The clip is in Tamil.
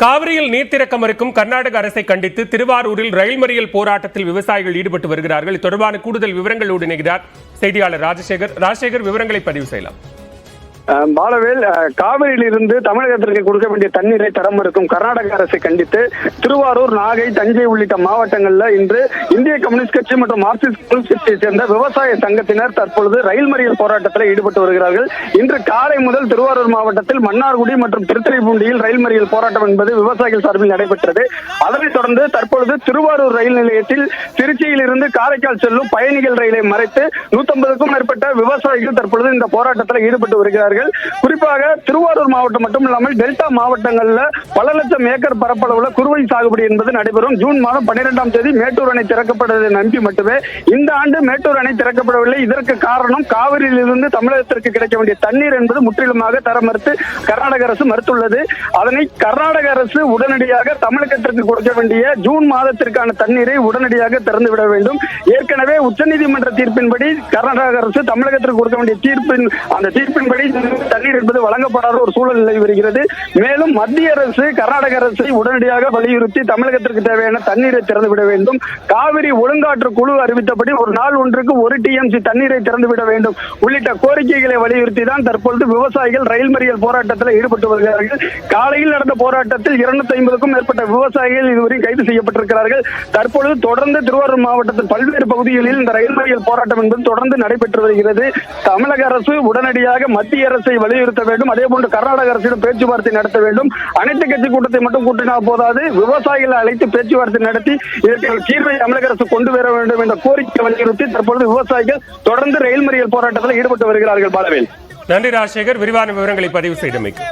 காவிரியில் நீர்த்திறக்க மறுக்கும் கர்நாடக அரசை கண்டித்து திருவாரூரில் ரயில் மறியல் போராட்டத்தில் விவசாயிகள் ஈடுபட்டு வருகிறார்கள். இது தொடர்பான கூடுதல் விவரங்களோடு இணைகிறார் செய்தியாளர் ராஜசேகர். விவரங்களை பதிவு செய்யலாம். பாலவேல், காவிரியில் இருந்து தமிழகத்திற்கு கொடுக்க வேண்டிய தண்ணீரை தர மறுக்கும் கர்நாடக அரசை கண்டித்து திருவாரூர், நாகை, தஞ்சை உள்ளிட்ட மாவட்டங்களில் இன்று இந்திய கம்யூனிஸ்ட் கட்சி மற்றும் மார்க்சிஸ்ட் கம்யூனிஸ்ட் கட்சியை சேர்ந்த விவசாய சங்கத்தினர் தற்பொழுது ரயில் மறியல் போராட்டத்தில் ஈடுபட்டு வருகிறார்கள். இன்று காலை முதல் திருவாரூர் மாவட்டத்தில் மன்னார்குடி மற்றும் திருத்துறைப்பூண்டியில் ரயில் மறியல் போராட்டம் என்பது விவசாயிகள் சார்பில் நடைபெற்றது. அதனைத் தொடர்ந்து தற்பொழுது திருவாரூர் ரயில் நிலையத்தில் திருச்சியில் இருந்து காரைக்கால் செல்லும் பயணிகள் ரயிலை மறைத்து 150க்கும் மேற்பட்ட விவசாயிகள் தற்பொழுது இந்த போராட்டத்தில் ஈடுபட்டு வருகிறார்கள். குறிப்பாக திருவாரூர் மாவட்டம் மட்டும் இல்லாமல் டெல்டா மாவட்டங்களில் பல லட்சம் ஏக்கர் பரப்பளவுல குறுவை சாகுபடி என்பது நடைபெறும். ஜூன் மாதம் 12ஆம் தேதி மேட்டூர் அணை திறக்கப்படுவதை நம்பி மட்டுமே இந்த ஆண்டு மேட்டூர் அணை திறக்கப்படவில்லை. இதற்கு காரணம் காவிரியில் இருந்து தமிழகத்திற்கு கிடைக்க வேண்டிய தண்ணீர் என்பது முற்றிலுமாக தர மறுத்து கர்நாடக அரசு மறுத்துள்ளது. அதனை கர்நாடக அரசு உடனடியாக தமிழகத்திற்கு கொடுக்க வேண்டிய ஜூன் மாதத்திற்கான தண்ணீரை உடனடியாக திறந்துவிட வேண்டும். ஏற்கனவே உச்சநீதிமன்ற தீர்ப்பின்படி கர்நாடக அரசு தமிழகத்திற்கு கொடுக்க வேண்டிய தீர்ப்பின்படி தண்ணீர் என்பது வழங்கப்படாத ஒரு சூழல் நிலவி வருகிறது. மேலும் மத்திய அரசு கர்நாடக அரசை உடனடியாக வலியுறுத்தி தமிழகத்திற்கு தேவையான தண்ணீரை திறந்துவிட வேண்டும். காவிரி ஒழுங்காற்று குழு அறிவித்தபடி ஒரு நாள் ஒன்றுக்கு 1 TMC தண்ணீரை திறந்துவிட வேண்டும் உள்ளிட்ட கோரிக்கைகளை வலியுறுத்தி தான் தற்பொழுது விவசாயிகள் ரயில் மறியல் போராட்டத்தில் ஈடுபட்டு வருகிறார்கள். காலையில் நடந்த போராட்டத்தில் 250க்கும் மேற்பட்ட விவசாயிகள் இதுவரை கைது செய்யப்பட்டிருக்கிறார்கள். தற்பொழுது தொடர்ந்து திருவாரூர் மாவட்டத்தின் பல்வேறு பகுதிகளில் இந்த ரயில் மறியல் போராட்டம் என்பது தொடர்ந்து நடைபெற்று வருகிறது. தமிழக அரசு உடனடியாக மத்திய அரசை வலியுறுத்த வேண்டும். அதே போன்று கர்நாடக அரசிடம் பேச்சுவார்த்தை நடத்த வேண்டும். அனைத்து கட்சி கூட்டத்தை மட்டும் கூட்டினால் போதாது, விவசாயிகளை அழைத்து பேச்சுவார்த்தை நடத்தி இதற்கு தீர்வை தமிழக அரசு கொண்டு வர வேண்டும் என்ற கோரிக்கை வலியுறுத்தி தற்பொழுது விவசாயிகள் தொடர்ந்து ரயில் மறியல் போராட்டத்தில் ஈடுபட்டு வருகிறார்கள். பாலவேல், நன்றி ராஜசேகர். விரிவான விவரங்களை பதிவு செய்தமைக்கு.